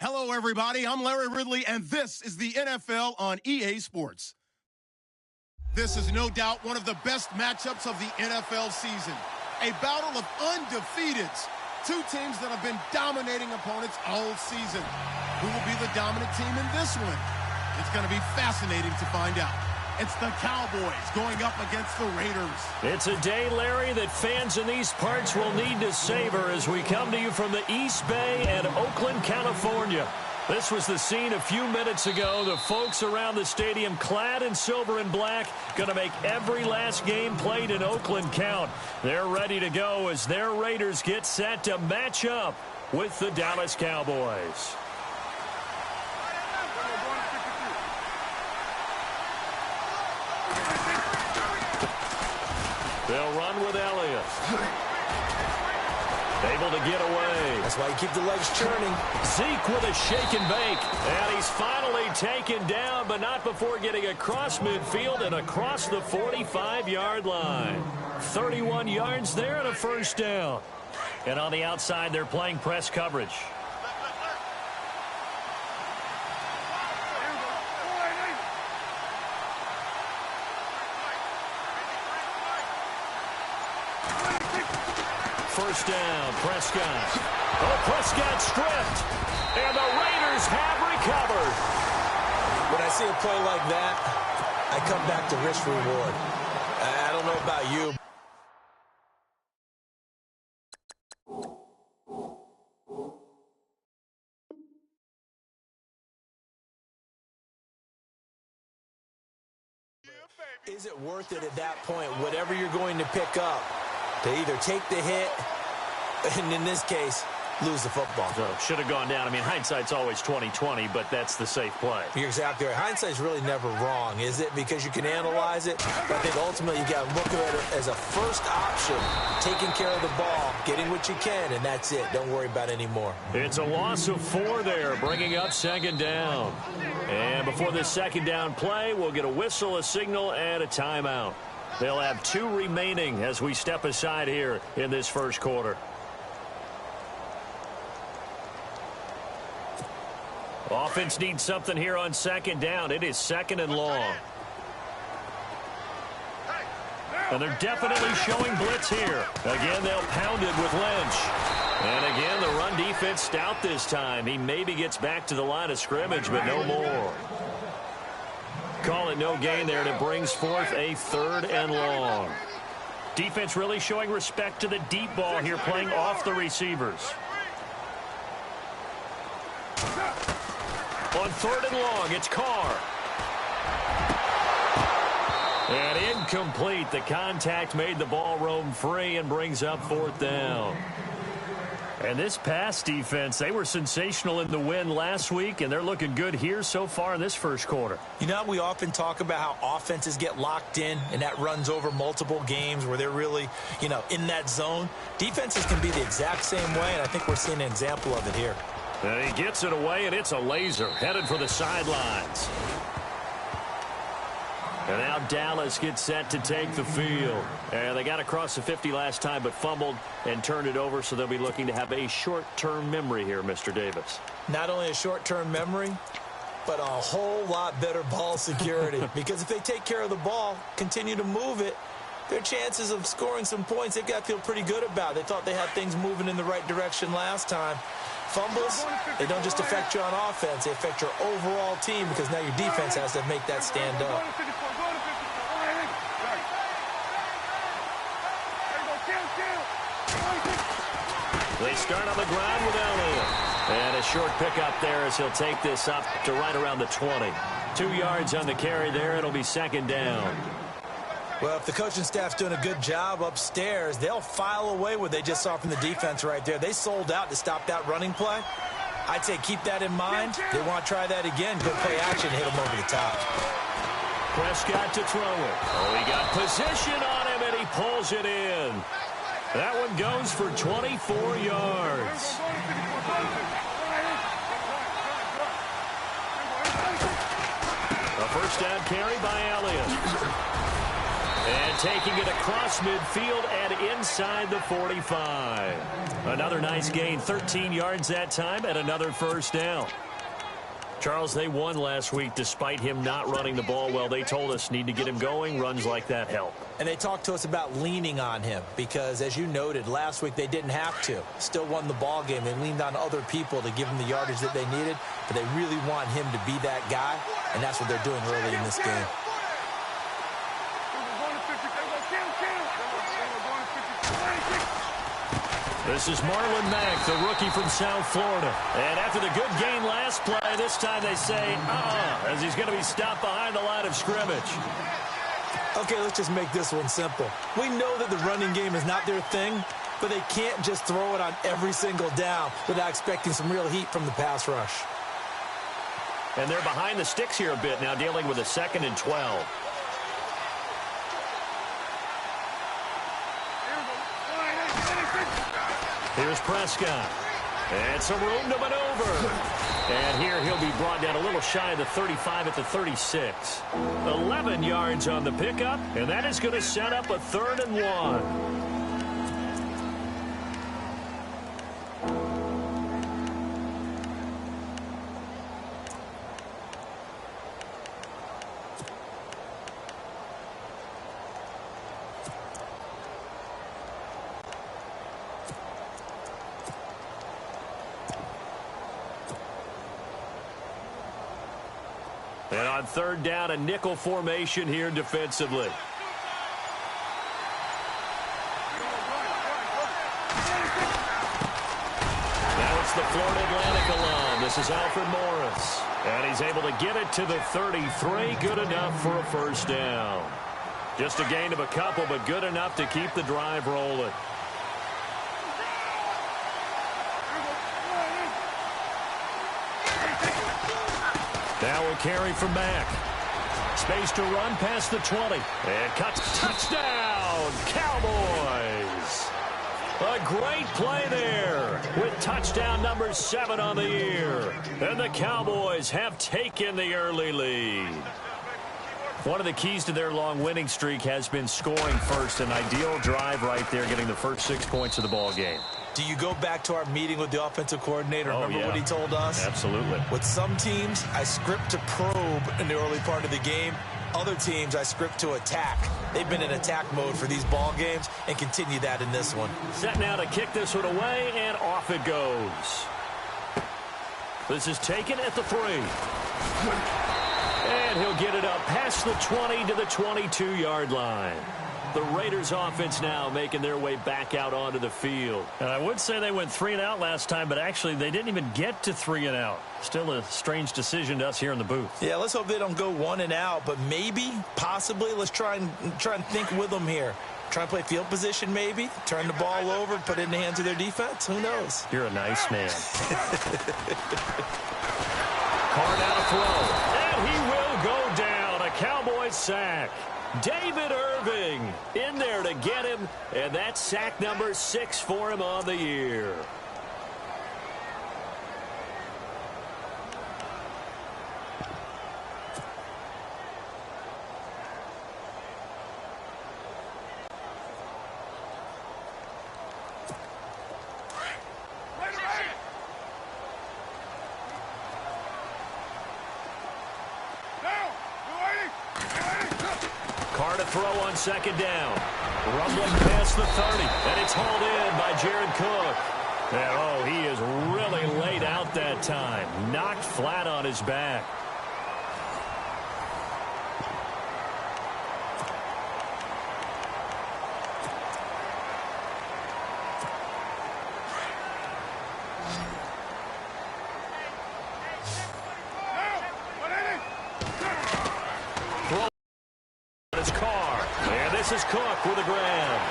Hello, everybody. I'm Larry Ridley, and this is the NFL on EA Sports. This is no doubt one of the best matchups of the NFL season. A battle of undefeateds. Two teams that have been dominating opponents all season. Who will be the dominant team in this one? It's going to be fascinating to find out. It's the Cowboys going up against the Raiders. It's a day, Larry, that fans in these parts will need to savor as we come to you from the East Bay and Oakland, California. This was the scene a few minutes ago. The folks around the stadium clad in silver and black going to make every last game played in Oakland count. They're ready to go as their Raiders get set to match up with the Dallas Cowboys. They'll run with Elliott. Able to get away. That's why you keep the legs churning. Zeke with a shake and bake. And he's finally taken down, but not before getting across midfield and across the 45-yard line. 31 yards there and a first down. And on the outside, they're playing press coverage. First down, Prescott. Oh, Prescott stripped. And the Raiders have recovered. When I see a play like that, I come back to risk reward. I don't know about you. Is it worth it at that point, whatever you're going to pick up, to either take the hit, and in this case, lose the football? So, should have gone down. I mean, hindsight's always 20/20, but that's the safe play. You're exactly right. Hindsight's really never wrong, is it? Because you can analyze it. But I think ultimately you got to look at it as a first option, taking care of the ball, getting what you can, and that's it. Don't worry about it anymore. It's a loss of 4 there, bringing up second down. And before this second down play, we'll get a whistle, a signal, and a timeout. They'll have 2 remaining as we step aside here in this first quarter. Offense needs something here on second down. It is second and long. And they're definitely showing blitz here. Again, they'll pound it with Lynch. And again, the run defense stout this time. He maybe gets back to the line of scrimmage, but no more. Call it no gain there, and it brings forth a third and long. Defense really showing respect to the deep ball here, playing off the receivers. On third and long, it's Carr. And incomplete. The contact made the ball roam free and brings up fourth down. And this pass defense, they were sensational in the win last week, and they're looking good here so far in this first quarter. You know, we often talk about how offenses get locked in, and that runs over multiple games where they're really, in that zone. Defenses can be the exact same way, and I think we're seeing an example of it here. And he gets it away, and it's a laser headed for the sidelines. And now Dallas gets set to take the field. And they got across the 50 last time, but fumbled and turned it over, so they'll be looking to have a short-term memory here, Mr. Davis. Not only a short-term memory, but a whole lot better ball security. Because if they take care of the ball, continue to move it, their chances of scoring some points, they've got to feel pretty good about. They thought they had things moving in the right direction last time. Fumbles, they don't just affect you on offense, they affect your overall team because now your defense has to make that stand up. They start on the ground with Elliott. And a short pickup there as he'll take this up to right around the 20. 2 yards on the carry there. It'll be second down. Well, if the coaching staff's doing a good job upstairs, they'll file away what they just saw from the defense right there. They sold out to stop that running play. I'd say keep that in mind. They want to try that again. Good play action, hit them over the top. Prescott to throw it. Oh, he got position on him, and he pulls it in. That one goes for 24 yards. A first down carry by Elliott. And taking it across midfield and inside the 45. Another nice gain, 13 yards that time, and another first down. Charles, they won last week despite him not running the ball well. They told us need to get him going. Runs like that help. And they talked to us about leaning on him because, as you noted, last week they didn't have to. Still won the ball game. They leaned on other people to give them the yardage that they needed, but they really want him to be that guy, and that's what they're doing early in this game. This is Marlon Mack, the rookie from South Florida. And after the good gain last play, this time they say, as he's going to be stopped behind the line of scrimmage. Okay, let's just make this one simple. We know that the running game is not their thing, but they can't just throw it on every single down without expecting some real heat from the pass rush. And they're behind the sticks here a bit now, dealing with a 2nd and 12. Here's Prescott. And some room to maneuver. And here he'll be brought down a little shy of the 35 at the 36. 11 yards on the pickup, and that is going to set up a 3rd and 1. And on 3rd down, a nickel formation here defensively. Now it's the Florida Atlantic alum. This is Alfred Morris. And he's able to get it to the 33. Good enough for a first down. Just a gain of a couple, but good enough to keep the drive rolling. Now we'll carry from Mack. Space to run past the 20. And cuts. Touchdown, Cowboys. A great play there with touchdown number 7 on the year. And the Cowboys have taken the early lead. One of the keys to their long winning streak has been scoring first. An ideal drive right there, getting the first 6 points of the ball game. Do you go back to our meeting with the offensive coordinator? Remember what he told us? Absolutely. With some teams, I script to probe in the early part of the game. Other teams, I script to attack. They've been in attack mode for these ball games and continue that in this one. Set now to kick this one away, and off it goes. This is taken at the 3. And he'll get it up past the 20 to the 22-yard line. The Raiders offense now making their way back out onto the field. And I would say they went 3 and out last time, but actually they didn't even get to 3 and out. Still a strange decision to us here in the booth. Yeah, let's hope they don't go 1 and out, but maybe, possibly, let's try and think with them here. Try and play field position maybe, turn the ball over, put it in the hands of their defense. Who knows? You're a nice man. Card out a throw, and he will go down. A Cowboys sack. David Irving in there to get him, and that's sack number 6 for him on the year. To throw on 2nd down. Rumbling past the 30, and it's hauled in by Jared Cook. And, he is really laid out that time. Knocked flat on his back. This is Cook with a grab.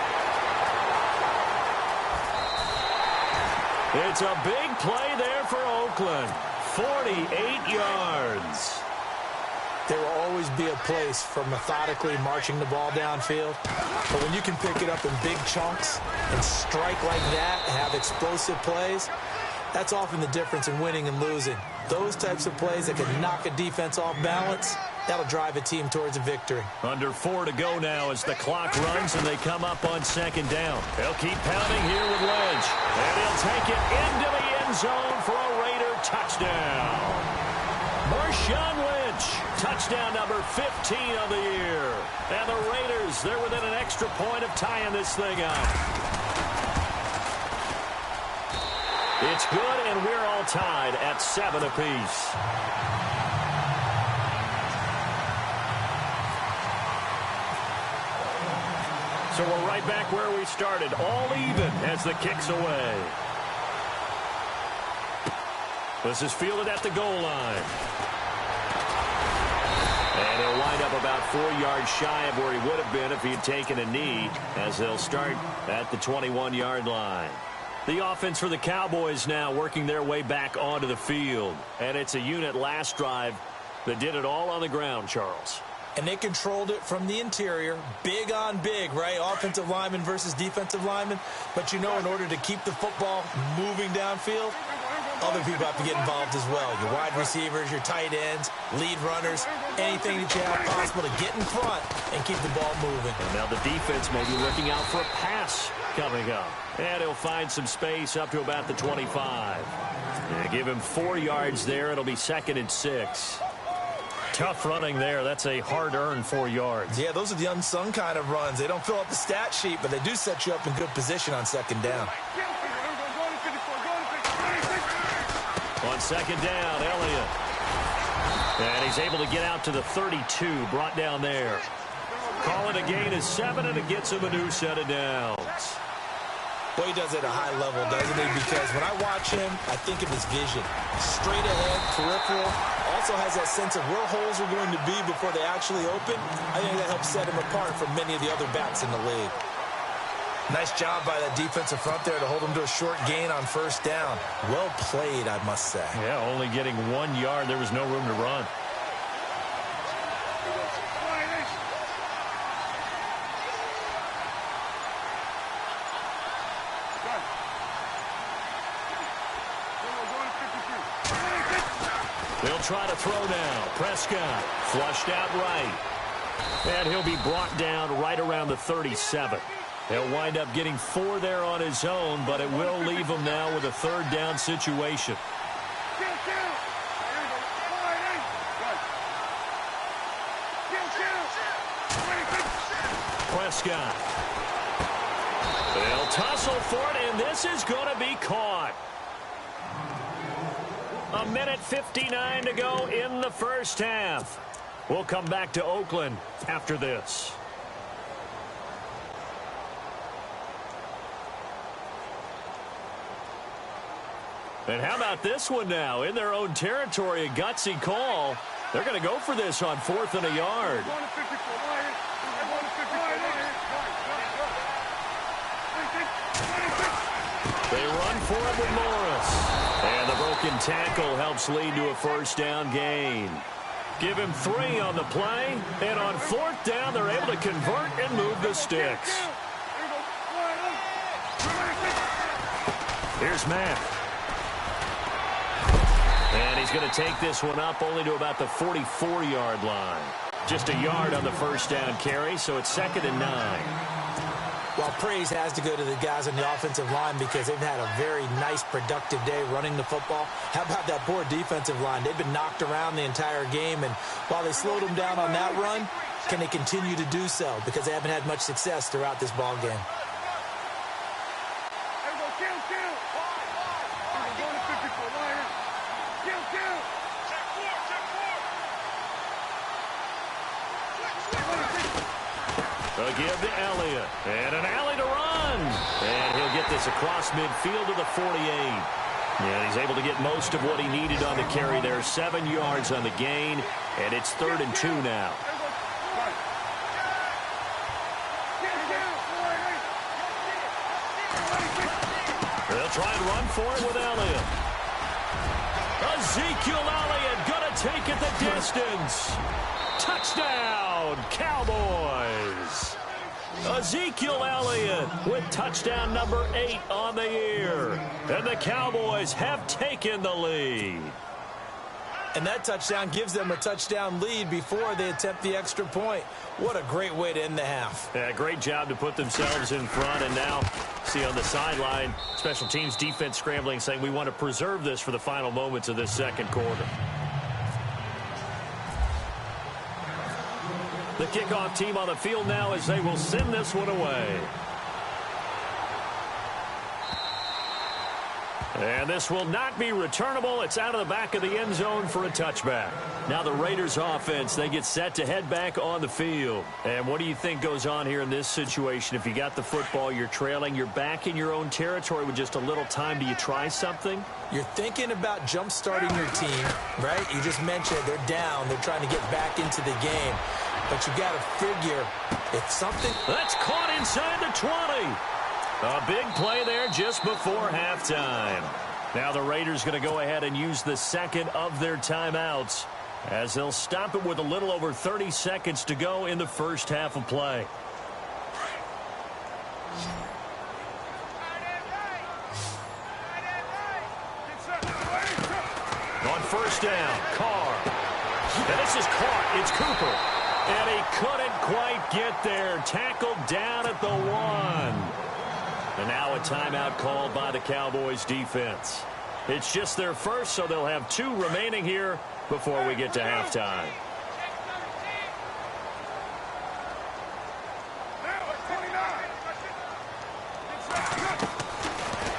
It's a big play there for Oakland. 48 yards. There will always be a place for methodically marching the ball downfield. But when you can pick it up in big chunks and strike like that and have explosive plays, that's often the difference in winning and losing. Those types of plays that can knock a defense off balance, That'll drive a team towards a victory. Under 4 to go now as the clock runs and they come up on second down. They'll keep pounding here with Lynch. And he'll take it into the end zone for a Raider touchdown. Marshawn Lynch, touchdown number 15 of the year. And the Raiders, they're within an extra point of tying this thing up. It's good, and we're all tied at 7 apiece. So we're right back where we started, all even as the kick's away. This is fielded at the goal line. And he'll wind up about 4 yards shy of where he would have been if he had taken a knee, as they'll start at the 21-yard line. The offense for the Cowboys now working their way back onto the field. And it's a unit last drive that did it all on the ground, Charles. And they controlled it from the interior. Big on big, right? Offensive lineman versus defensive lineman. But you know, in order to keep the football moving downfield, other people have to get involved as well. Your wide receivers, your tight ends, lead runners, anything that you have possible to get in front and keep the ball moving. And now the defense may be looking out for a pass coming up. And he'll find some space up to about the 25. Yeah, give him 4 yards there. It'll be 2nd and 6. Tough running there. That's a hard-earned 4 yards. Yeah, those are the unsung kind of runs. They don't fill up the stat sheet, but they do set you up in good position on second down. On second down, Elliott. And he's able to get out to the 32, brought down there. Call it a gain of 7, and it gets him a new set of downs. Boy, he does it at a high level, doesn't he? Because when I watch him, I think of his vision. Straight ahead, peripheral. Also has that sense of where holes are going to be before they actually open. I think that helps set him apart from many of the other backs in the league. Nice job by that defensive front there to hold him to a short gain on first down. Well played, I must say. Yeah, only getting 1 yard. There was no room to run. They'll try to throw now. Prescott flushed out right. And he'll be brought down right around the 37. He'll wind up getting 4 there on his own, but it will leave him now with a 3rd down situation. Prescott. They'll tussle for it, and this is going to be caught. 1:59 to go in the first half. We'll come back to Oakland after this. And how about this one now? In their own territory, a gutsy call. They're going to go for this on 4th and a yard. They run for it with Morris. And the broken tackle helps lead to a 1st down gain. Give him 3 on the play. And on 4th down, they're able to convert and move the sticks. Here's Matt. And he's going to take this one up only to about the 44-yard line. Just a yard on the 1st down carry, so it's 2nd and 9. Well, praise has to go to the guys on the offensive line because they've had a very nice, productive day running the football. How about that poor defensive line? They've been knocked around the entire game, and while they slowed them down on that run, can they continue to do so? Because they haven't had much success throughout this ball game. They'll give to Elliott. And an alley to run. And he'll get this across midfield to the 48. And he's able to get most of what he needed on the carry there. 7 yards on the gain. And it's 3rd and 2 now. They'll try and run for it with Elliott. Ezekiel Elliott going to take it the distance. Touchdown, Cowboys. Ezekiel Elliott with touchdown number 8 on the year. And the Cowboys have taken the lead. And that touchdown gives them a touchdown lead before they attempt the extra point. What a great way to end the half. Yeah, great job to put themselves in front. And now, see on the sideline, special teams defense scrambling, saying we want to preserve this for the final moments of this second quarter. The kickoff team on the field now as they will send this one away. And this will not be returnable. It's out of the back of the end zone for a touchback. Now the Raiders offense, they get set to head back on the field. And what do you think goes on here in this situation? If you got the football, you're trailing, you're back in your own territory with just a little time. Do you try something? You're thinking about jump-starting your team, right? You just mentioned they're down. They're trying to get back into the game. But you got to figure if something... That's caught inside the 20. A big play there just before halftime. Now the Raiders going to go ahead and use the second of their timeouts as they'll stop it with a little over 30 seconds to go in the first half of play. On first down, Carr. And this is caught. It's Cooper. And he couldn't quite get there. Tackled down at the 1. And now a timeout called by the Cowboys defense. It's just their first, so they'll have 2 remaining here before we get to halftime.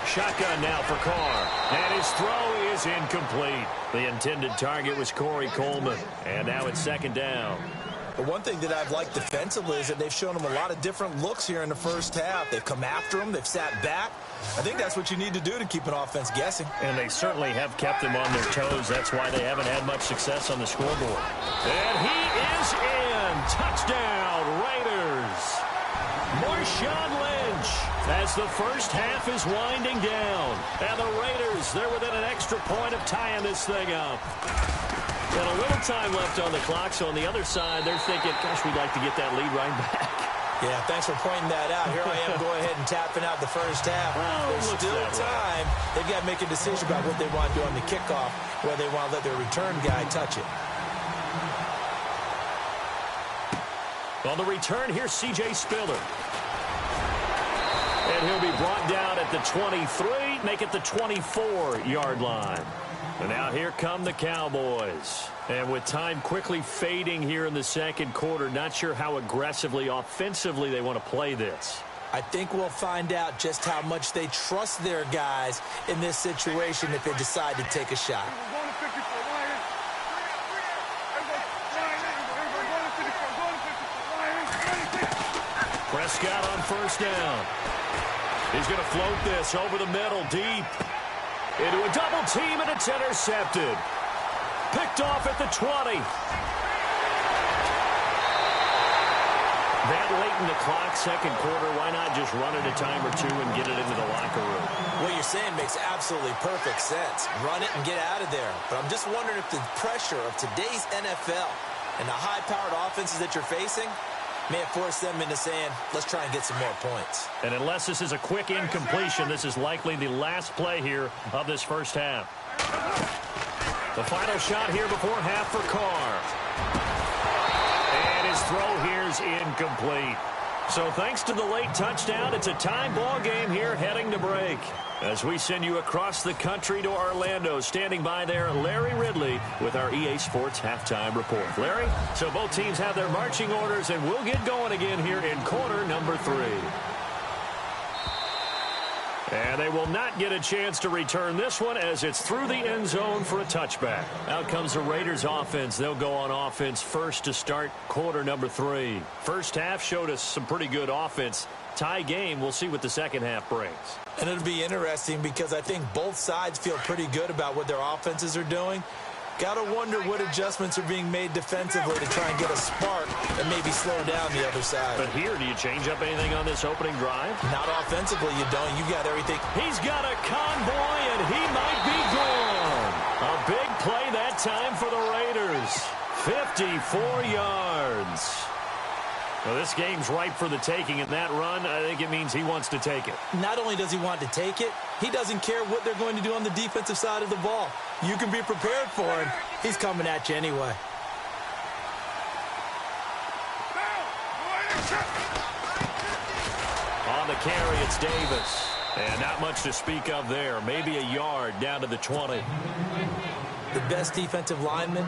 Shotgun now for Carr. And his throw is incomplete. The intended target was Corey Coleman. And now it's second down. But one thing that I've liked defensively is that they've shown them a lot of different looks here in the first half. They've come after them. They've sat back. I think that's what you need to do to keep an offense guessing. And they certainly have kept them on their toes. That's why they haven't had much success on the scoreboard. And he is in. Touchdown, Raiders. Marshawn Lynch as the first half is winding down. And the Raiders, they're within an extra point of tying this thing up. And a little time left on the clock, so on the other side, they're thinking, gosh, we'd like to get that lead right back. Yeah, thanks for pointing that out. Here I am going ahead and tapping out the first half. There's still time. They've got to make a decision about what they want to do on the kickoff, whether they want to let their return guy touch it. On the return, here's C.J. Spiller. And he'll be brought down at the 23, make it the 24-yard line. And now here come the Cowboys. And with time quickly fading here in the second quarter, not sure how aggressively, offensively they want to play this. I think we'll find out just how much they trust their guys in this situation if they decide to take a shot. Prescott on first down. He's going to float this over the middle, deep. Into a double team, and it's intercepted. Picked off at the 20. That late in the clock, second quarter, why not just run it a time or 2 and get it into the locker room? What you're saying makes absolutely perfect sense. Run it and get out of there. But I'm just wondering if the pressure of today's NFL and the high-powered offenses that you're facing may have forced them into saying, let's try and get some more points. And unless this is a quick incompletion, this is likely the last play here of this first half. The final shot here before half for Carr. And his throw here is incomplete. So thanks to the late touchdown, it's a tie ball game here heading to break. As we send you across the country to Orlando, standing by there, Larry Ridley with our EA Sports Halftime Report. Larry, so both teams have their marching orders, and we'll get going again here in quarter number 3. And they will not get a chance to return this one as it's through the end zone for a touchback. Out comes the Raiders offense. They'll go on offense first to start quarter number 3. First half showed us some pretty good offense. Tie game. We'll see what the second half brings. And it'll be interesting because I think both sides feel pretty good about what their offenses are doing. Got to wonder what adjustments are being made defensively to try and get a spark and maybe slow down the other side. But here, do you change up anything on this opening drive? Not offensively, you don't. You got everything. He's got a convoy, and he might be gone. A big play that time for the Raiders. 54 yards. Well, this game's ripe for the taking, and that run, I think it means he wants to take it. Not only does he want to take it, he doesn't care what they're going to do on the defensive side of the ball. You can be prepared for him. he's coming at you anyway. On the carry, it's Davis. And not much to speak of there. Maybe a yard down to the 20. The best defensive linemen,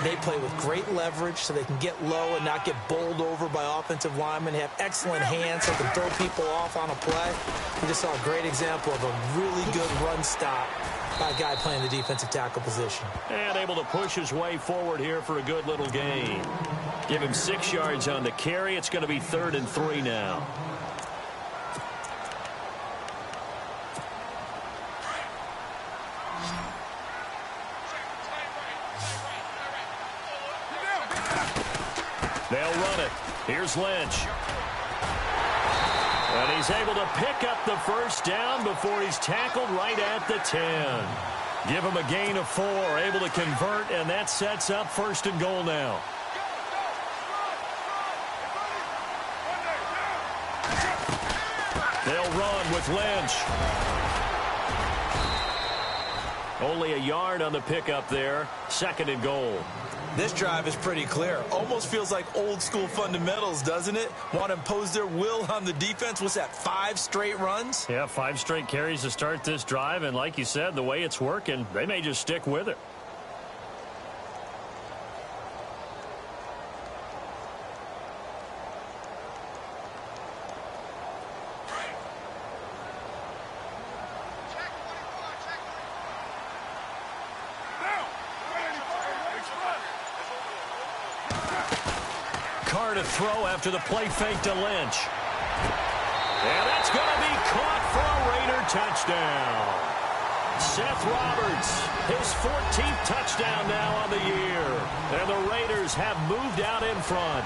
they play with great leverage so they can get low and not get bowled over by offensive linemen. They have excellent hands so they can throw people off on a play. We just saw a great example of a really good run stop by a guy playing the defensive tackle position. And able to push his way forward here for a good little gain. Give him 6 yards on the carry. It's going to be 3rd and 3 now. They'll run it. Here's Lynch. And he's able to pick up the first down before he's tackled right at the 10. Give him a gain of 4, able to convert, and that sets up 1st and goal now. They'll run with Lynch. Only a yard on the pickup there. 2nd and goal. This drive is pretty clear. Almost feels like old school fundamentals, doesn't it? Want to impose their will on the defense. What's that, 5 straight runs? Yeah, 5 straight carries to start this drive. And like you said, the way it's working, they may just stick with it. To throw after the play fake to Lynch. And that's going to be caught for a Raider touchdown. Seth Roberts, his 14th touchdown now on the year. And the Raiders have moved out in front.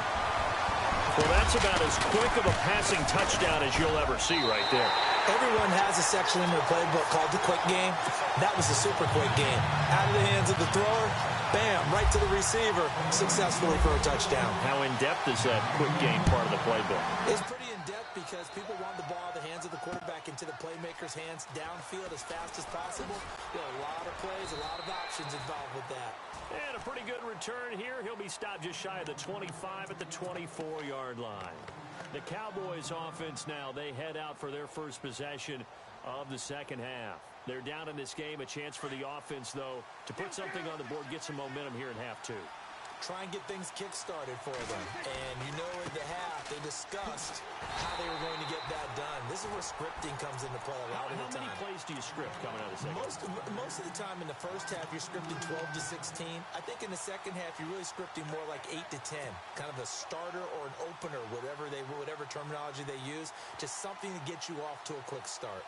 Well, that's about as quick of a passing touchdown as you'll ever see right there. Everyone has a section in their playbook called the quick game. That was a super quick game. Out of the hands of the thrower, bam, right to the receiver, successfully for a touchdown. How in-depth is that quick game part of the playbook? It's pretty in-depth because people want the ball out of the hands of the quarterback into the playmaker's hands downfield as fast as possible. There are a lot of plays, a lot of options involved with that. And a pretty good return here. He'll be stopped just shy of the 25 at the 24-yard line. The Cowboys offense now, they head out for their first possession of the second half. They're down in this game. A chance for the offense, though, to put something on the board, get some momentum here in half 2. Try and get things kick-started for them. And you know in the half, they discussed how they were going to get that done. This is where scripting comes into play a lot of the time. How many plays do you script coming out of the second? Most of the time in the first half, you're scripting 12 to 16. I think in the second half, you're really scripting more like 8 to 10. Kind of a starter or an opener, whatever terminology they use. Just something to get you off to a quick start.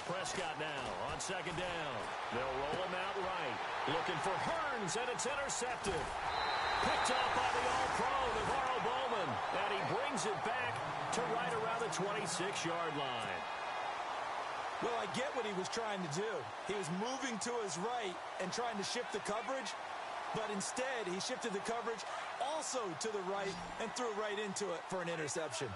Prescott now on second down. They'll roll him out right. Looking for Hearns, and it's intercepted. Picked up by the All-Pro, Navarro Bowman. And he brings it back to right around the 26-yard line. Well, I get what he was trying to do. He was moving to his right and trying to shift the coverage. But instead, he shifted the coverage also to the right and threw right into it for an interception.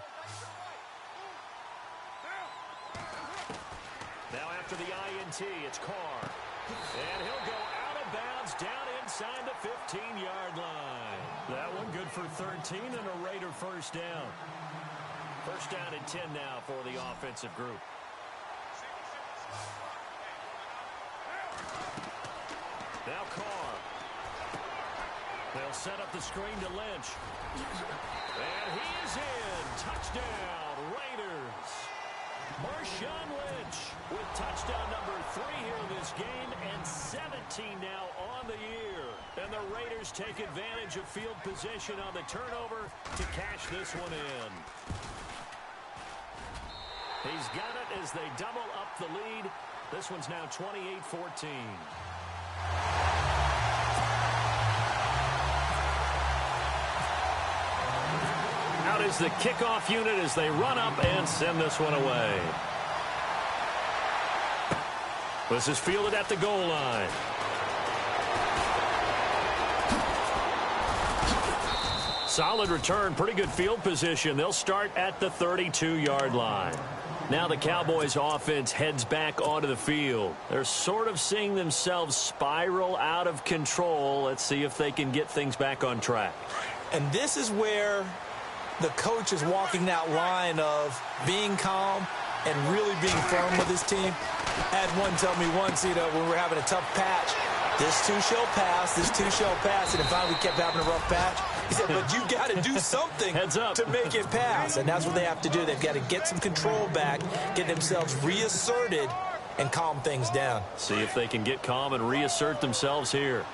Now after the INT, it's Carr. And he'll go out of bounds down inside the 15-yard line. That one good for 13 and a Raider first down. First down and 10 now for the offensive group. Now Carr. They'll set up the screen to Lynch. And he is in. Touchdown, Raiders. Marshawn Lynch with touchdown number 3 here in this game and 17 now on the year. And the Raiders take advantage of field position on the turnover to cash this one in. He's got it as they double up the lead. This one's now 28-14. Out is the kickoff unit as they run up and send this one away. This is fielded at the goal line. Solid return, pretty good field position. They'll start at the 32-yard line. Now the Cowboys offense heads back onto the field. They're sort of seeing themselves spiral out of control. Let's see if they can get things back on track. And this is where the coach is walking that line of being calm and really being firm with his team. I had one tell me once, when we were having a tough patch, this too shall pass, this too shall pass. And finally we kept having a rough patch. He said, but you got to do something to make it pass. And that's what they have to do. They've got to get some control back, get themselves reasserted, and calm things down. See if they can get calm and reassert themselves here.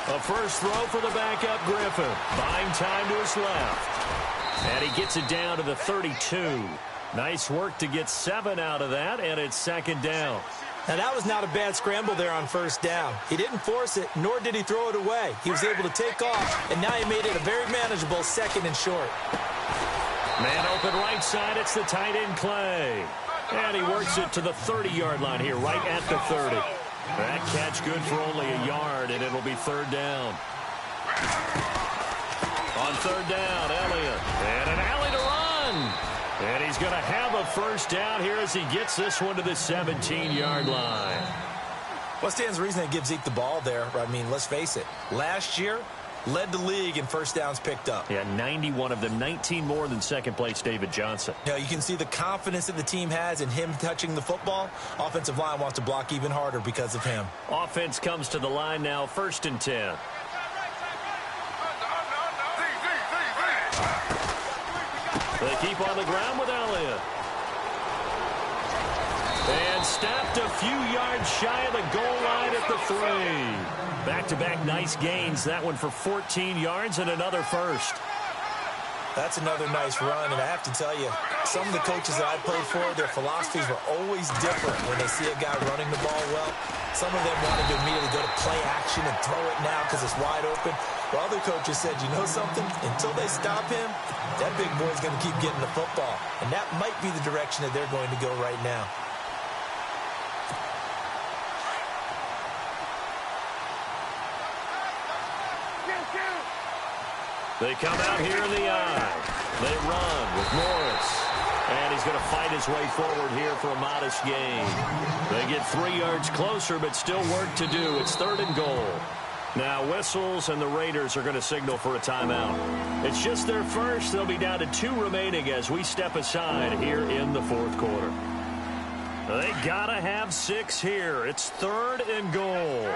A first throw for the backup Griffin. Buying time to his left. And he gets it down to the 32. Nice work to get 7 out of that, and it's second down. Now, that was not a bad scramble there on first down. He didn't force it, nor did he throw it away. He was able to take off, and now he made it a very manageable second and short. Man open right side, it's the tight end Clay. And he works it to the 30-yard line here, right at the 30. That catch good for only a yard, and it'll be third down. On third down, Elliott. And an alley to run. And he's going to have a first down here as he gets this one to the 17-yard line. What stands to reason they give Zeke the ball there? I mean, let's face it. Last year, led the league in first downs picked up. Yeah, 91 of them, 19 more than second-place David Johnson. You can see the confidence that the team has in him touching the football. Offensive line wants to block even harder because of him. Offense comes to the line now, 1st and 10. They keep on the ground with Elliott. And stopped a few yards shy of the goal line at the 3. Back-to-back nice gains. That one for 14 yards and another first. That's another nice run, and I have to tell you, some of the coaches that I played for, their philosophies were always different when they see a guy running the ball well. Some of them wanted to immediately go to play action and throw it now because it's wide open. While other coaches said, you know something? Until they stop him, that big boy's going to keep getting the football. And that might be the direction that they're going to go right now. They come out here in the eye. They run with Morris. And he's going to fight his way forward here for a modest gain. They get 3 yards closer, but still work to do. It's 3rd and goal. Now whistles, and the Raiders are going to signal for a timeout. It's just their first. They'll be down to 2 remaining as we step aside here in the 4th quarter. They got to have 6 here. It's 3rd and goal.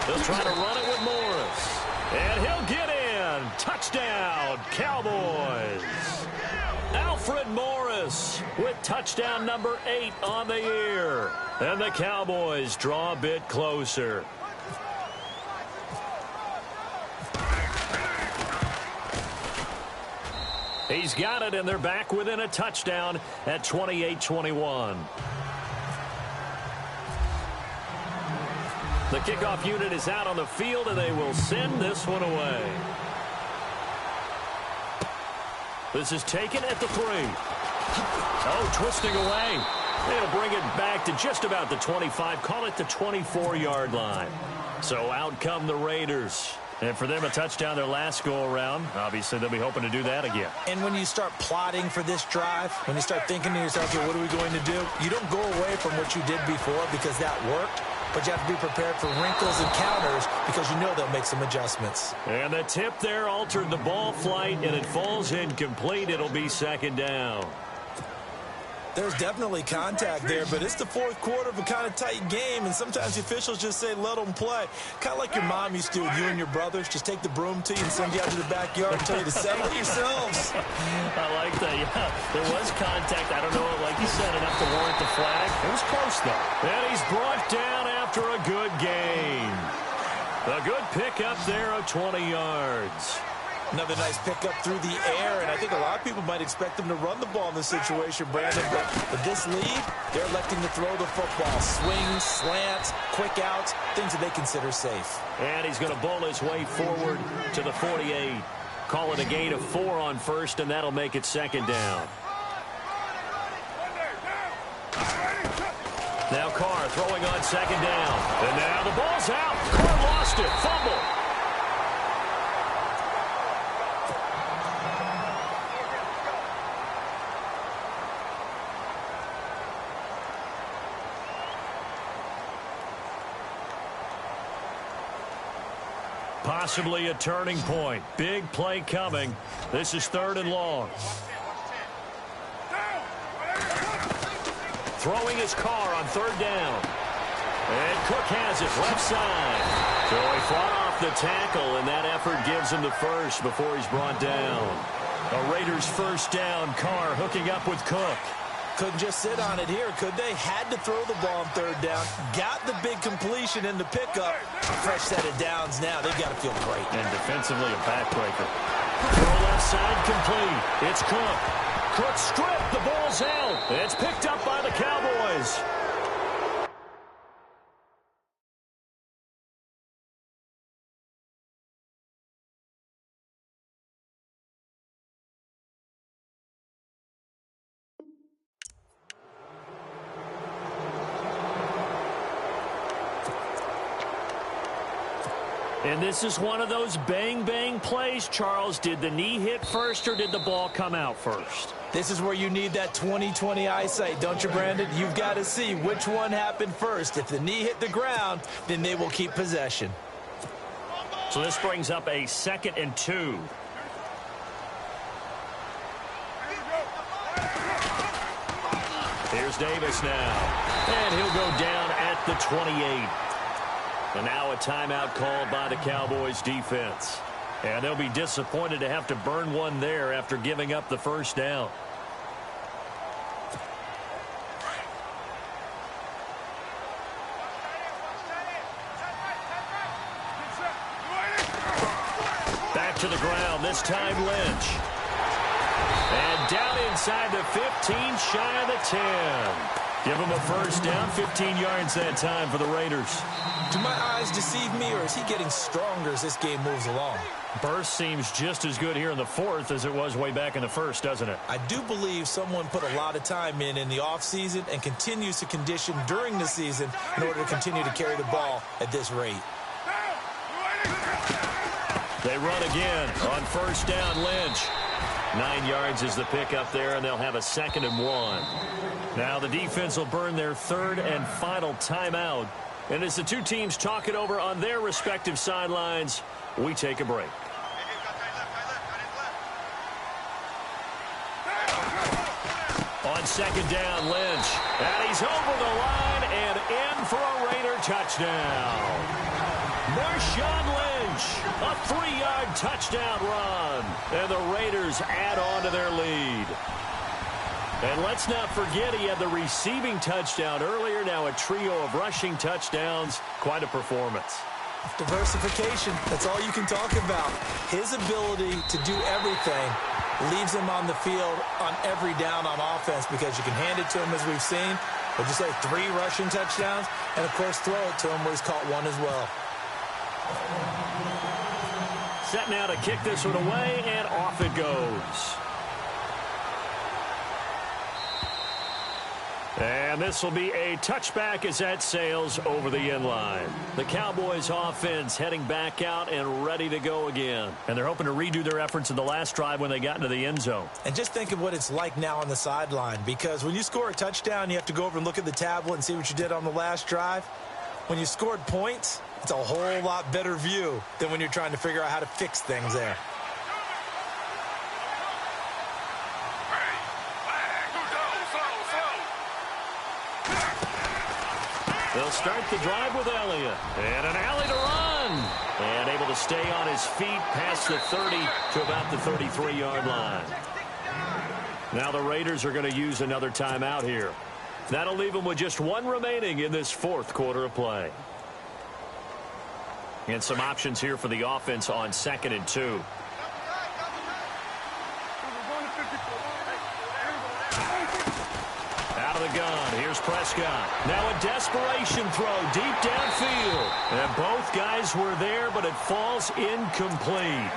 They'll try to run it with Morris. And he'll get in. Touchdown, Cowboys. Alfred Morris with touchdown number 8 on the year. And the Cowboys draw a bit closer. He's got it, and they're back within a touchdown at 28-21. The kickoff unit is out on the field, and they will send this one away. This is taken at the 3. Oh, twisting away. They'll bring it back to just about the 25. Call it the 24-yard line. So out come the Raiders. And for them, a touchdown their last go-around. Obviously, they'll be hoping to do that again. And when you start plotting for this drive, when you start thinking to yourself, okay, what are we going to do? You don't go away from what you did before because that worked. But you have to be prepared for wrinkles and counters because you know they'll make some adjustments. And the tip there altered the ball flight, and it falls incomplete. It'll be second down. There's definitely contact there, but it's the 4th quarter of a kind of tight game, and sometimes the officials just say, let them play. Kind of like your mom used to with you and your brothers. Just take the broom to you and send you out to the backyard and tell you to settle yourselves. I like that, yeah. There was contact. I don't know, like you said, enough to warrant the flag. It was close, though. And he's brought down after a good gain. A good pickup there of 20 yards. Another nice pickup through the air, and I think a lot of people might expect them to run the ball in this situation, Brandon. But with this lead, they're electing to throw the football. Swings, slants, quick outs, things that they consider safe. And he's going to bowl his way forward to the 48. Call it a gain of 4 on first, and that'll make it second down. Now Carr throwing on second down. And now the ball's out. Carr lost it. Fumble. Possibly a turning point. Big play coming. This is 3rd and long. Throwing his Carr on 3rd down. And Cook has it left side. So he fought off the tackle, and that effort gives him the first before he's brought down. A Raiders first down. Carr hooking up with Cook. Couldn't just sit on it here, could they? Had to throw the ball on 3rd down. Got the big completion in the pickup. Fresh set of downs now. They've got to feel great. And defensively a backbreaker. Throw left side complete. It's Cook. Cook stripped. The ball's out. It's picked up by the Cowboys. And this is one of those bang-bang plays, Charles. Did the knee hit first or did the ball come out first? This is where you need that 20/20 eyesight, don't you, Brandon? You've got to see which one happened first. If the knee hit the ground, then they will keep possession. So this brings up a 2nd and 2. Here's Davis now. And he'll go down at the 28. And now a timeout called by the Cowboys defense. And they'll be disappointed to have to burn one there after giving up the first down. Back to the ground, this time Lynch. And down inside the 15, shy of the 10. Give him a first down, 15 yards that time for the Raiders. Do my eyes deceive me, or is he getting stronger as this game moves along? Burst seems just as good here in the 4th as it was way back in the 1st, doesn't it? I do believe someone put a lot of time in the offseason and continues to condition during the season in order to continue to carry the ball at this rate. They run again on first down, Lynch. 9 yards is the pickup there, and they'll have a 2nd and 1. Now the defense will burn their 3rd and final timeout. And as the two teams talk it over on their respective sidelines, we take a break. On 2nd down, Lynch. And he's over the line and in for a Raider touchdown. Marshawn Lynch, a 3-yard touchdown run. And the Raiders add on to their lead. And let's not forget he had the receiving touchdown earlier. Now a trio of rushing touchdowns. Quite a performance. Diversification, that's all you can talk about. His ability to do everything leaves him on the field on every down on offense because you can hand it to him as we've seen. Would you say 3 rushing touchdowns? And, of course, throw it to him where he's caught one as well. Set now to kick this one away, and off it goes. And this will be a touchback as that sails over the end line. The Cowboys offense heading back out and ready to go again. And they're hoping to redo their efforts in the last drive when they got into the end zone. And just think of what it's like now on the sideline, because when you score a touchdown, you have to go over and look at the tablet and see what you did on the last drive. When you scored points, it's a whole lot better view than when you're trying to figure out how to fix things there. They'll start the drive with Elliott. And an alley to run. And able to stay on his feet past the 30 to about the 33-yard line. Now the Raiders are going to use another timeout here. That'll leave them with just one remaining in this 4th quarter of play. And some options here for the offense on 2nd and 2. Out of the gun, here's Prescott. Now a desperation throw deep downfield. And both guys were there, but it falls incomplete.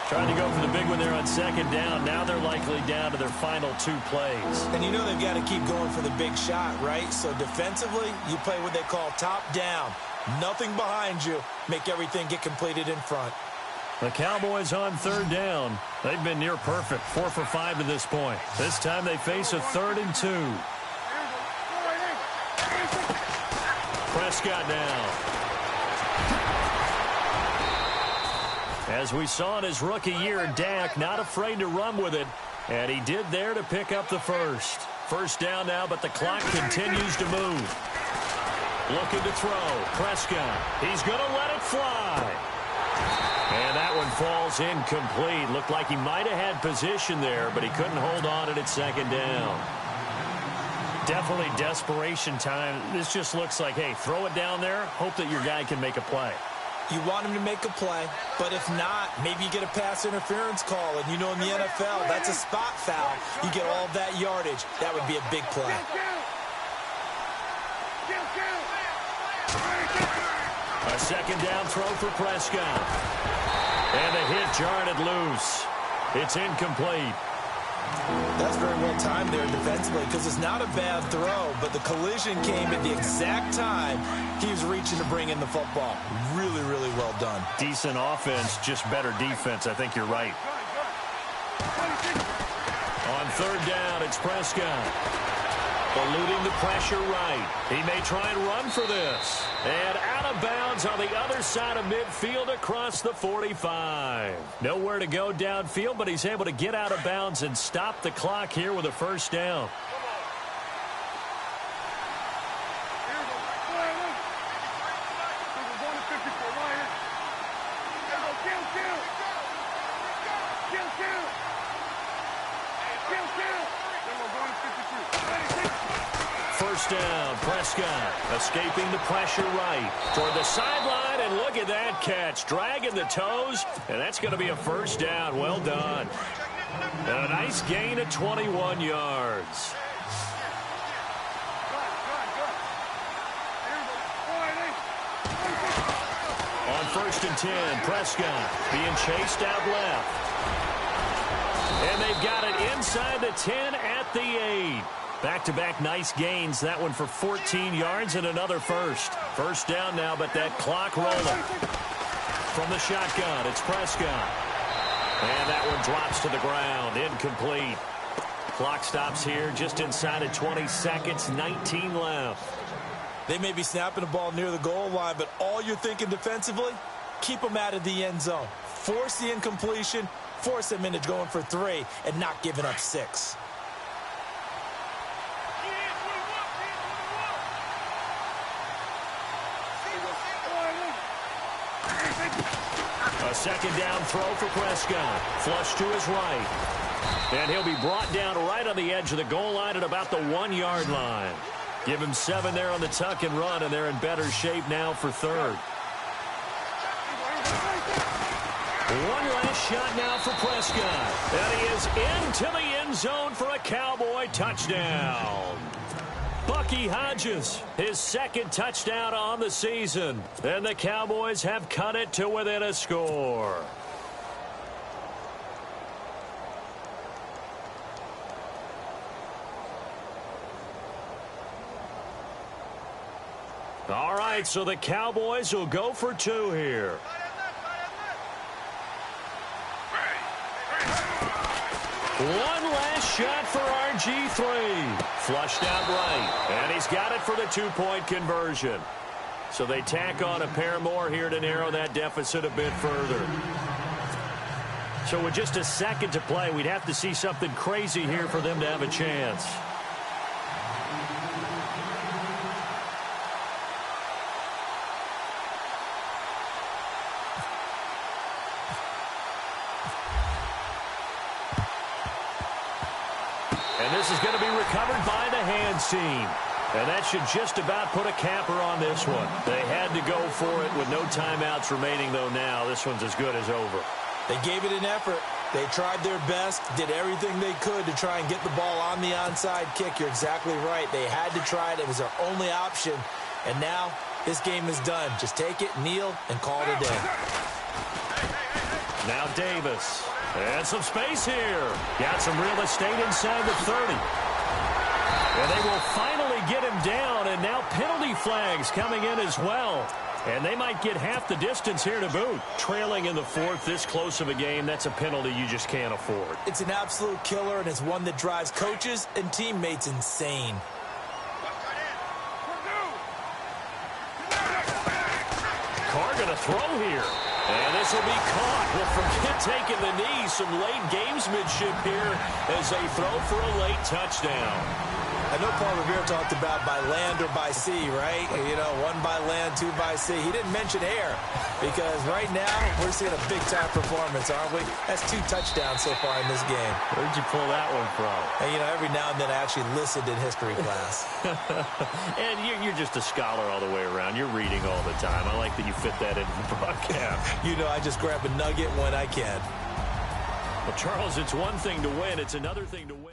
Trying to go for the big one there on second down. Now they're likely down to their final 2 plays. And you know they've got to keep going for the big shot, right? So defensively, you play what they call top down. Nothing behind you. Make everything get completed in front. The Cowboys on third down. They've been near perfect, 4 for 5 to this point. This time they face a 3rd and 2. Prescott down. As we saw in his rookie year, Dak not afraid to run with it, and he did there to pick up the first. First down now, but the clock continues to move. Looking to throw. Prescott. He's going to let it fly. And that one falls incomplete. Looked like he might have had position there, but he couldn't hold on at second down. Definitely desperation time. This just looks like, hey, throw it down there, hope that your guy can make a play. You want him to make a play, but if not, maybe you get a pass interference call. And you know in the NFL, that's a spot foul. You get all of that yardage. That would be a big play. A second down throw for Prescott. And the hit jarred it loose. It's incomplete. That's very well timed there defensively because it's not a bad throw, but the collision came at the exact time he was reaching to bring in the football. Really, really well done. Decent offense, just better defense. I think you're right. On third down, it's Prescott. Eluding the pressure right. He may try and run for this. And out of bounds on the other side of midfield across the 45. Nowhere to go downfield, but he's able to get out of bounds and stop the clock here with a first down. First down, Prescott escaping the pressure right toward the sideline, and look at that catch, dragging the toes, and that's going to be a first down. Well done. And a nice gain of 21 yards. On first and 10, Prescott being chased out left. And they've got it inside the 10 at the 8. Back-to-back nice gains. That one for 14 yards and another first. First down now, but that clock rolling. From the shotgun, it's Prescott. And that one drops to the ground. Incomplete. Clock stops here just inside of 20 seconds, 19 left. They may be snapping the ball near the goal line, but all you're thinking defensively, keep them out of the end zone. Force the incompletion, force them into going for 3, and not giving up 6. A second down throw for Prescott. Flush to his right. And he'll be brought down right on the edge of the goal line at about the 1-yard line. Give him 7 there on the tuck and run, and they're in better shape now for third. One last shot now for Prescott. And he is into the end zone for a Cowboy touchdown. Bucky Hodges, his second touchdown on the season. And the Cowboys have cut it to within a score. All right, so the Cowboys will go for 2 here. One last shot for RG3. Flushed out right. And he's got it for the 2-point conversion. So they tack on a pair more here to narrow that deficit a bit further. So with just a second to play, we'd have to see something crazy here for them to have a chance. And this is going to be recovered by the hands team. And that should just about put a capper on this one. They had to go for it with no timeouts remaining, though now. This one's as good as over. They gave it an effort. They tried their best, did everything they could to try and get the ball on the onside kick. You're exactly right. They had to try it. It was their only option. And now this game is done. Just take it, kneel, and call it a day. Now Davis. And some space here. Got some real estate inside the 30. And they will finally get him down, and now penalty flags coming in as well. And they might get half the distance here to boot. Trailing in the fourth, this close of a game, that's a penalty you just can't afford. It's an absolute killer, and it's one that drives coaches and teammates insane. Carr going to throw here. And this will be caught. Well, forget taking the knee. Some late gamesmanship here as they throw for a late touchdown. I know Paul Revere talked about by land or by sea, right? You know, one by land, two by sea. He didn't mention air because right now we're seeing a big-time performance, aren't we? That's 2 touchdowns so far in this game. Where'd you pull that one from? And, you know, every now and then I actually listened in history class. And you're just a scholar all the way around. You're reading all the time. I like that you fit that into the broadcast. You know, I just grab a nugget when I can. Well, Charles, it's one thing to win. It's another thing to win.